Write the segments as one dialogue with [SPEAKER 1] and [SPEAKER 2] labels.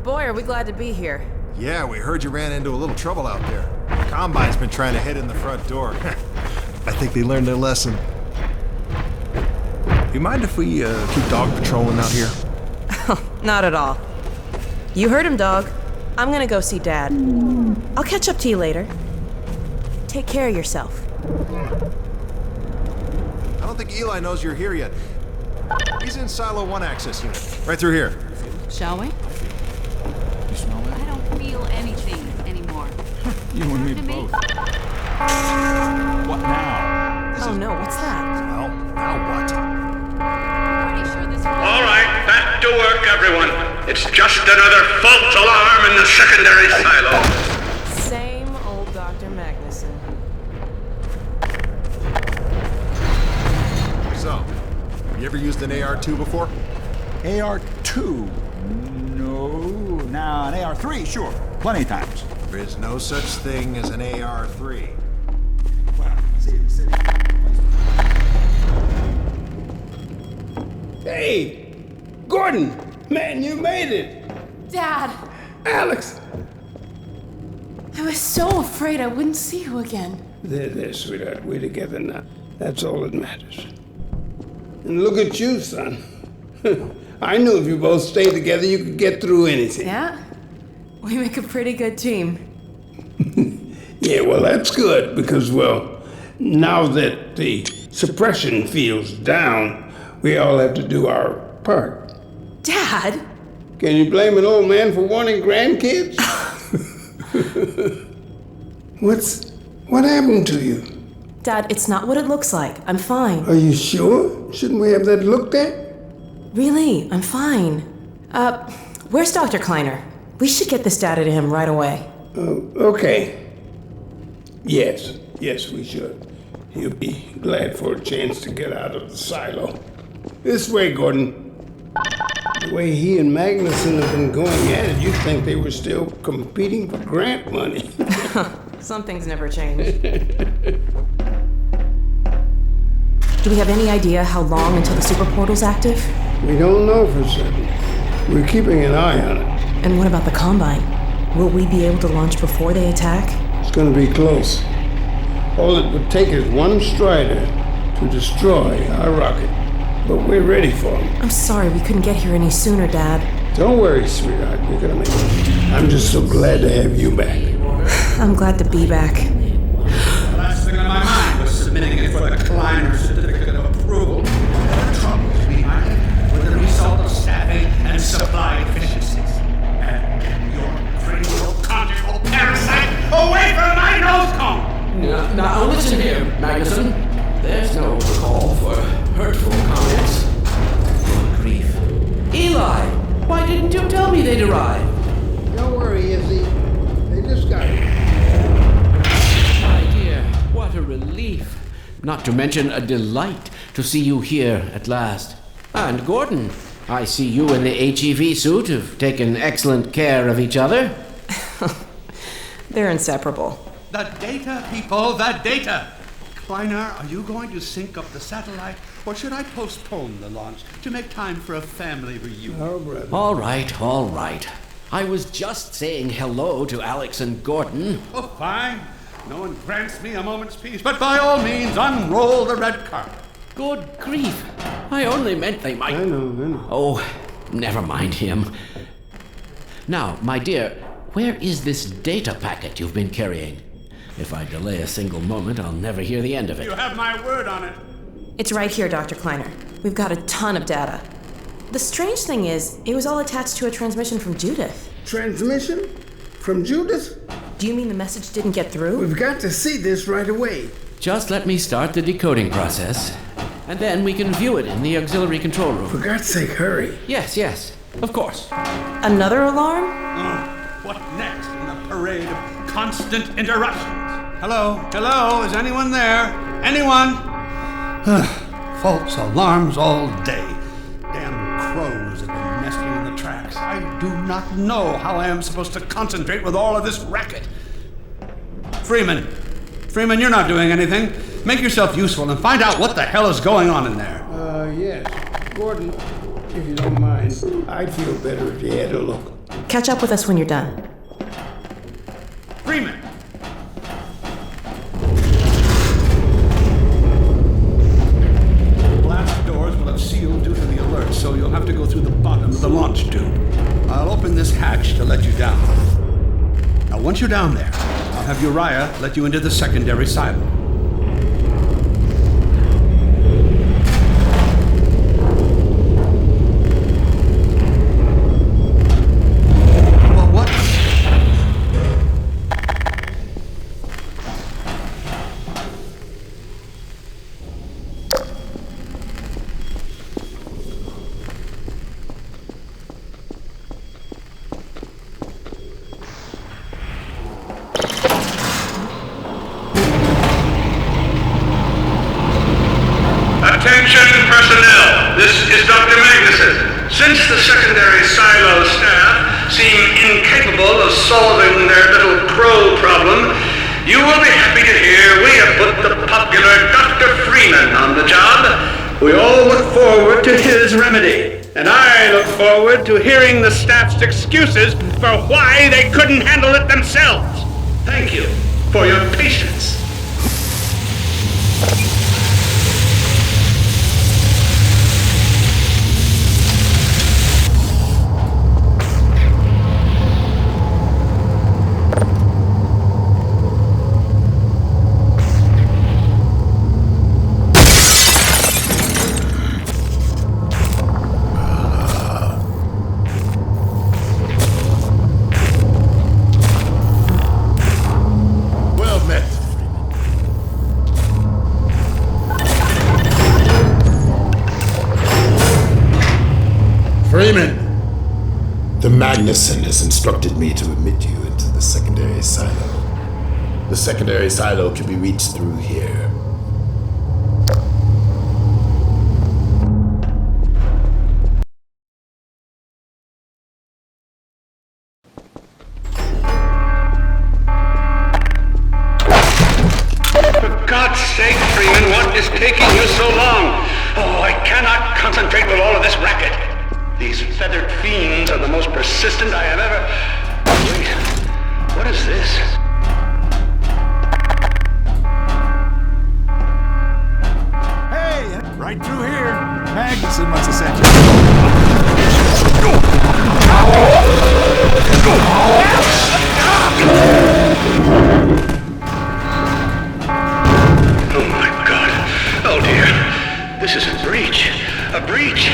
[SPEAKER 1] Boy, are we glad to be here.
[SPEAKER 2] Yeah, we heard you ran into a little trouble out there. The Combine's been trying to hit in the front door. I think they learned their lesson. You mind if we keep dog patrolling out here?
[SPEAKER 1] Not at all. You heard him, dog. I'm gonna go see Dad. I'll catch up to you later. Take care of yourself.
[SPEAKER 2] I don't think Eli knows you're here yet. He's in Silo 1 access unit, right through here.
[SPEAKER 3] Shall we?
[SPEAKER 4] You smell that?
[SPEAKER 3] I don't feel anything anymore.
[SPEAKER 4] You and me both. What now?
[SPEAKER 1] Oh no, what's that?
[SPEAKER 2] Well, now what?
[SPEAKER 3] Pretty sure this was...
[SPEAKER 5] All right, back to work, everyone. It's just another false alarm in the secondary silo.
[SPEAKER 1] Same old Dr. Magnuson.
[SPEAKER 2] So, have you ever used an AR-2 before?
[SPEAKER 4] AR-2? No. Now, an AR-3, sure. Plenty of times.
[SPEAKER 2] There is no such thing as an AR-3.
[SPEAKER 4] Well, see.
[SPEAKER 6] Hey, Gordon, man, you made it.
[SPEAKER 7] Dad,
[SPEAKER 6] Alex.
[SPEAKER 7] I was so afraid I wouldn't see you again.
[SPEAKER 6] There, sweetheart, we're together now. That's all that matters. And look at you, son. I knew if you both stayed together, you could get through anything.
[SPEAKER 7] Yeah? We make a pretty good team.
[SPEAKER 6] Yeah, well, that's good because, well, now that the suppression field's down, we all have to do our part.
[SPEAKER 7] Dad?
[SPEAKER 6] Can you blame an old man for wanting grandkids? What happened to you?
[SPEAKER 1] Dad, it's not what it looks like. I'm fine.
[SPEAKER 6] Are you sure? Shouldn't we have that looked at?
[SPEAKER 1] Really, I'm fine. Where's Dr. Kleiner? We should get this data to him right away.
[SPEAKER 6] Okay. Yes, we should. He'll be glad for a chance to get out of the silo. This way, Gordon. The way he and Magnuson have been going at it, you'd think they were still competing for grant money.
[SPEAKER 1] Some things never change. Do we have any idea how long until the super portal's active?
[SPEAKER 6] We don't know for certain. We're keeping an eye on it.
[SPEAKER 1] And what about the Combine? Will we be able to launch before they attack?
[SPEAKER 6] It's gonna be close. All it would take is one Strider to destroy our rocket. But we're ready for him.
[SPEAKER 1] I'm sorry we couldn't get here any sooner, Dad.
[SPEAKER 6] Don't worry, sweetheart. We're gonna make it. I'm just so glad to have you back.
[SPEAKER 1] I'm glad to be back.
[SPEAKER 8] The last thing on my mind was submitting it for the Kleiner certificate of approval. The troubles behind it were the result of staffing and supply deficiencies. And your cranial conjugal parasite away from my nose cone!
[SPEAKER 9] Now listen here, Magnuson. There's no call for hurtful comments. Good grief. Eli, why didn't you tell me they'd arrived?
[SPEAKER 6] Don't worry, Izzy. They just got it.
[SPEAKER 9] My dear, what a relief. Not to mention a delight to see you here at last. And Gordon, I see you in the HEV suit have taken excellent care of each other.
[SPEAKER 1] They're inseparable.
[SPEAKER 8] The data, people, the data! Kleiner, are you going to sync up the satellite, or should I postpone the launch to make time for a family reunion?
[SPEAKER 6] Oh, brother.
[SPEAKER 9] All right. I was just saying hello to Alex and Gordon.
[SPEAKER 8] Oh, fine. No one grants me a moment's peace, but by all means, unroll the red carpet.
[SPEAKER 9] Good grief. I only meant they might...
[SPEAKER 6] I know.
[SPEAKER 9] Oh, never mind him. Now, my dear, where is this data packet you've been carrying? If I delay a single moment, I'll never hear the end of it.
[SPEAKER 8] You have my word on it.
[SPEAKER 1] It's right here, Dr. Kleiner. We've got a ton of data. The strange thing is, it was all attached to a transmission from Judith.
[SPEAKER 6] Transmission? From Judith?
[SPEAKER 1] Do you mean the message didn't get through?
[SPEAKER 6] We've got to see this right away.
[SPEAKER 9] Just let me start the decoding process, and then we can view it in the auxiliary control room.
[SPEAKER 6] For God's sake, hurry.
[SPEAKER 9] Yes, of course.
[SPEAKER 1] Another alarm?
[SPEAKER 8] What next in the parade of constant interruptions? Hello, is anyone there? Anyone? False alarms all day. Damn crows have been nesting in the tracks. I do not know how I am supposed to concentrate with all of this racket. Freeman, you're not doing anything. Make yourself useful and find out what the hell is going on in there.
[SPEAKER 6] Yes. Gordon, if you don't mind, I'd feel better if you had a look.
[SPEAKER 1] Catch up with us when you're done.
[SPEAKER 8] Freeman! Blast doors will have sealed due to the alert, so you'll have to go through the bottom of the launch tube. I'll open this hatch to let you down. Now, once you're down there, I'll have Uriah let you into the secondary silo. Well, what?
[SPEAKER 5] Attention personnel, this is Dr. Magnuson. Since the secondary silo staff seem incapable of solving their little crow problem, you will be happy to hear we have put the popular Dr. Freeman on the job. We all look forward to his remedy, and I look forward to hearing the staff's excuses for why they couldn't handle it themselves. Thank you for your patience.
[SPEAKER 6] Freeman! The Magnuson has instructed me to admit you into the secondary silo. The secondary silo can be reached through here.
[SPEAKER 5] For God's sake, Freeman, what is taking you so long? Oh, I cannot concentrate with all of this racket. These feathered fiends are the most persistent I have ever... Wait, what is this?
[SPEAKER 4] Hey, right through here. Magnuson must have sent you.
[SPEAKER 5] Oh my God. Oh dear. This is a breach. A breach.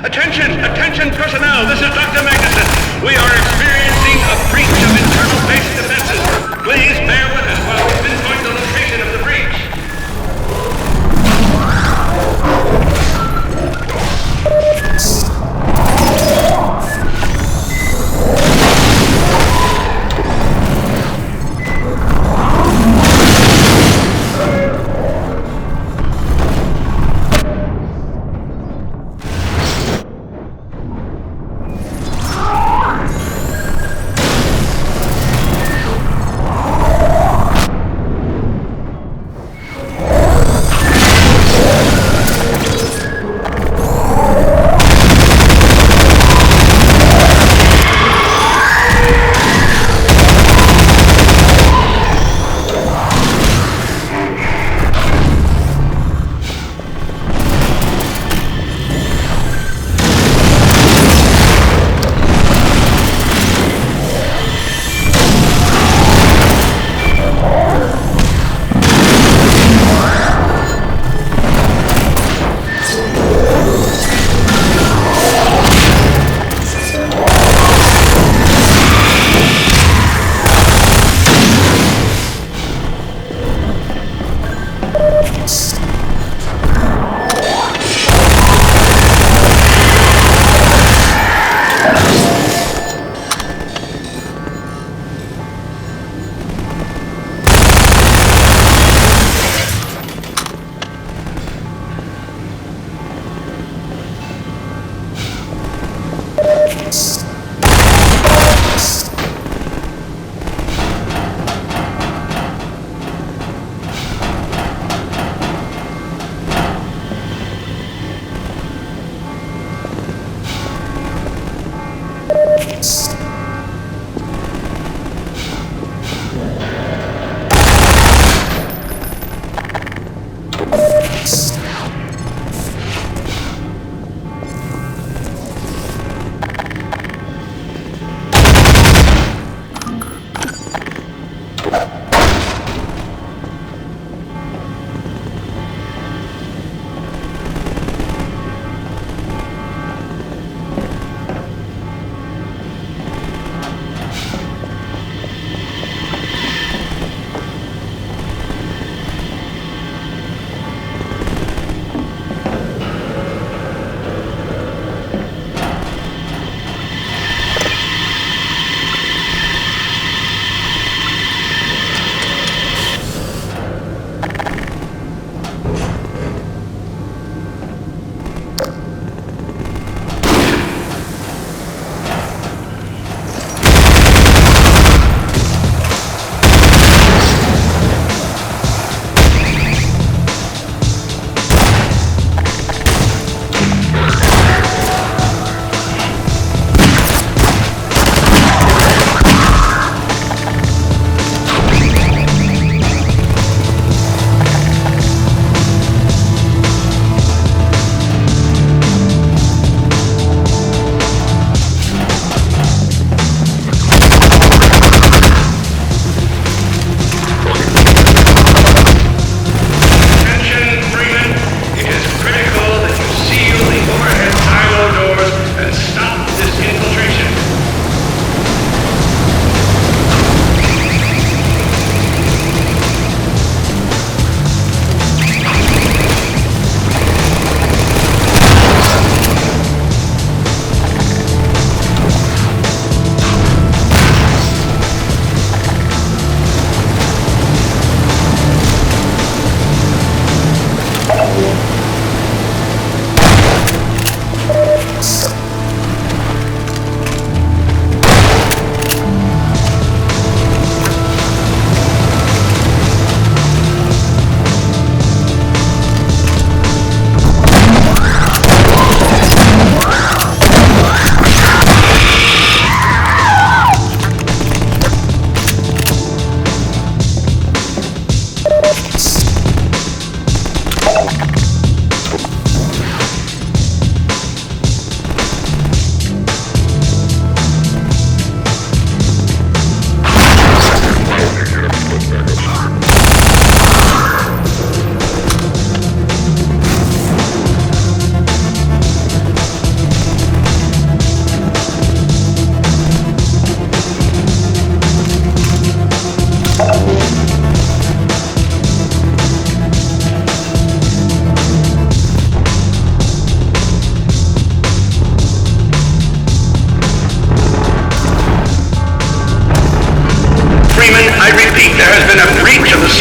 [SPEAKER 5] Attention personnel, this is Dr. Magnuson. We are experiencing a breach of internal base defenses. Please bear with us while we pinpoint the location of the breach.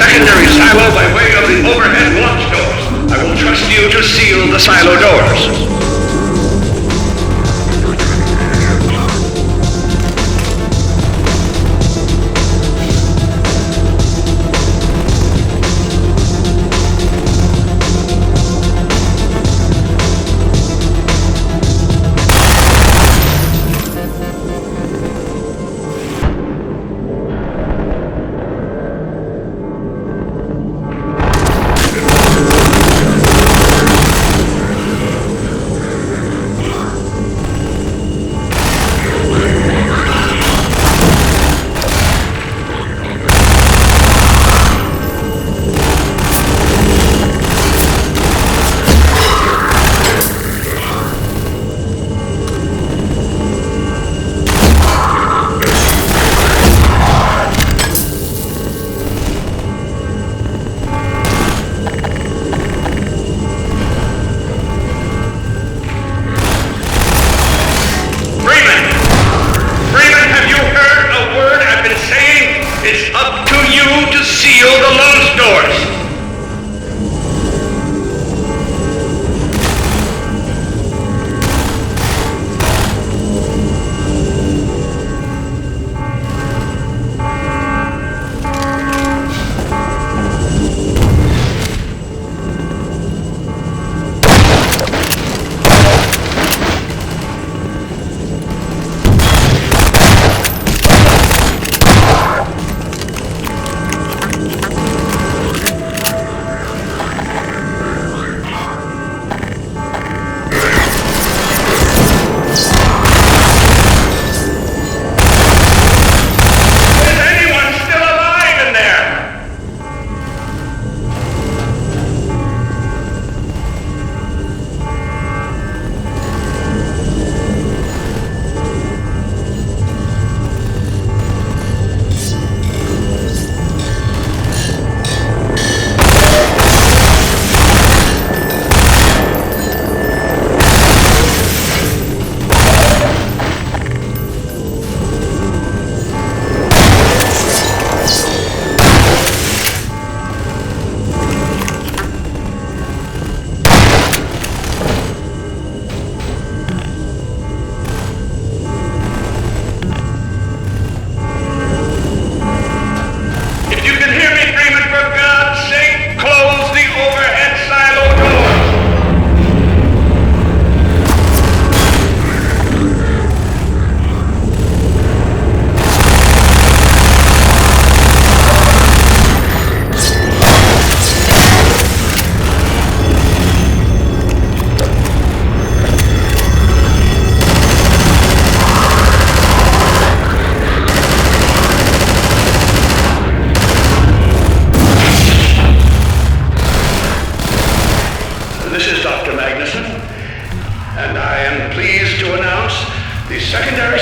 [SPEAKER 5] secondary silo by way of the overhead launch doors. I will trust you to seal the silo doors.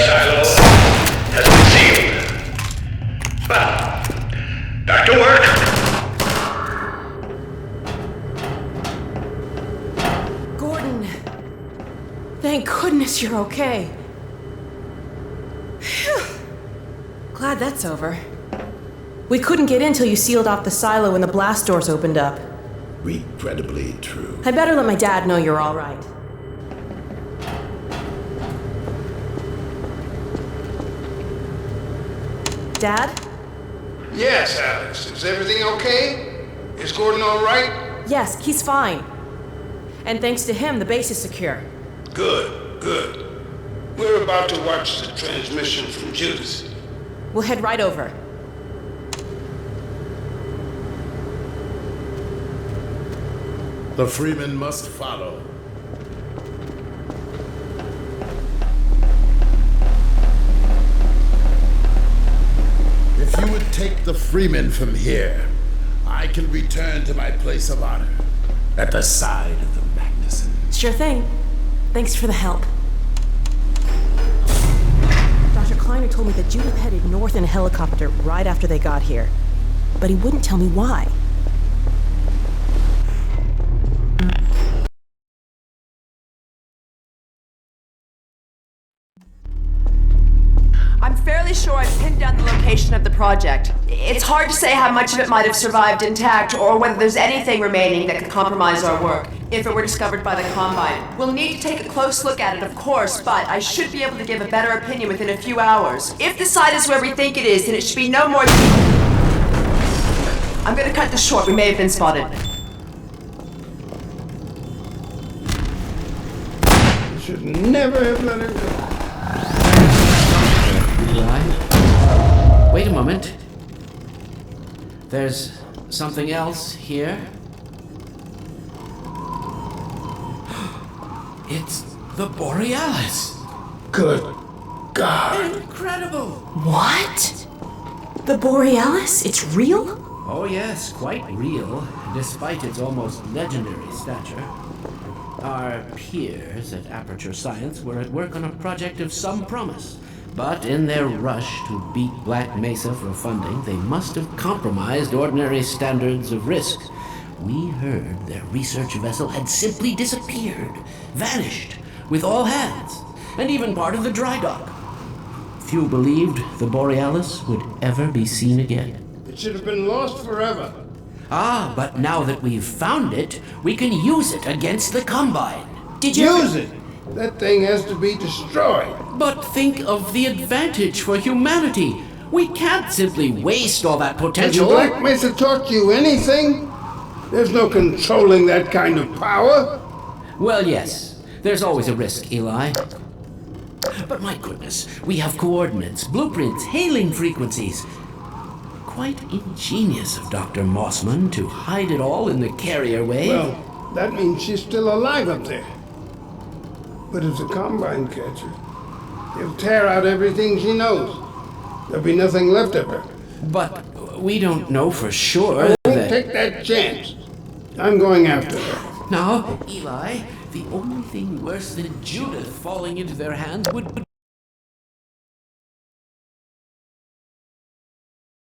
[SPEAKER 5] silo has been sealed. Well, back to work.
[SPEAKER 1] Gordon. Thank goodness you're okay. Phew. Glad that's over. We couldn't get in till you sealed off the silo when the blast doors opened up.
[SPEAKER 6] Regrettably true.
[SPEAKER 1] I better let my dad know you're all right. Dad?
[SPEAKER 6] Yes, Alex. Is everything okay? Is Gordon all right?
[SPEAKER 1] Yes, he's fine. And thanks to him, the base is secure.
[SPEAKER 6] Good, good. We're about to watch the transmission from Judas.
[SPEAKER 1] We'll head right over.
[SPEAKER 10] The Freeman must follow. If you would take the Freeman from here, I can return to my place of honor at the side of the Magnuson.
[SPEAKER 1] Sure thing. Thanks for the help. Dr. Kleiner told me that Judith headed north in a helicopter right after they got here. But he wouldn't tell me why.
[SPEAKER 11] I'm fairly sure I've pinned down the location of the project. It's hard to say how much of it might have survived intact or whether there's anything remaining that could compromise our work if it were discovered by the Combine. We'll need to take a close look at it, of course, but I should be able to give a better opinion within a few hours. If the site is where we think it is, then it should be no more than... I'm gonna cut this short. We may have been spotted.
[SPEAKER 6] You should never have let her go.
[SPEAKER 9] Eli? Wait a moment. There's something else here. It's the Borealis.
[SPEAKER 6] Good God.
[SPEAKER 9] Incredible!
[SPEAKER 1] What? The Borealis? It's real?
[SPEAKER 9] Oh yes, quite real, despite its almost legendary stature. Our peers at Aperture Science were at work on a project of some promise, but in their rush to beat Black Mesa for funding, they must have compromised ordinary standards of risk. We heard their research vessel had simply disappeared, vanished, with all hands, and even part of the dry dock. Few believed the Borealis would ever be seen again.
[SPEAKER 6] It should have been lost forever.
[SPEAKER 9] Ah, but now that we've found it, we can use it against the Combine.
[SPEAKER 1] Did you
[SPEAKER 6] Use it! That thing has to be destroyed.
[SPEAKER 9] But think of the advantage for humanity. We can't simply waste all that
[SPEAKER 6] Has
[SPEAKER 9] potential.
[SPEAKER 6] Black Mesa taught you anything? There's no controlling that kind of power.
[SPEAKER 9] Well, yes. There's always a risk, Eli. But my goodness, we have coordinates, blueprints, hailing frequencies. Quite ingenious of Dr. Mossman to hide it all in the carrier wave.
[SPEAKER 6] Well, that means she's still alive up there. But if the Combine catch her, he'll tear out everything she knows. There'll be nothing left of her.
[SPEAKER 9] But we don't know for sure
[SPEAKER 6] I won't
[SPEAKER 9] that...
[SPEAKER 6] take that chance. I'm going after her.
[SPEAKER 9] Now, Eli, the only thing worse than Judith falling into their hands would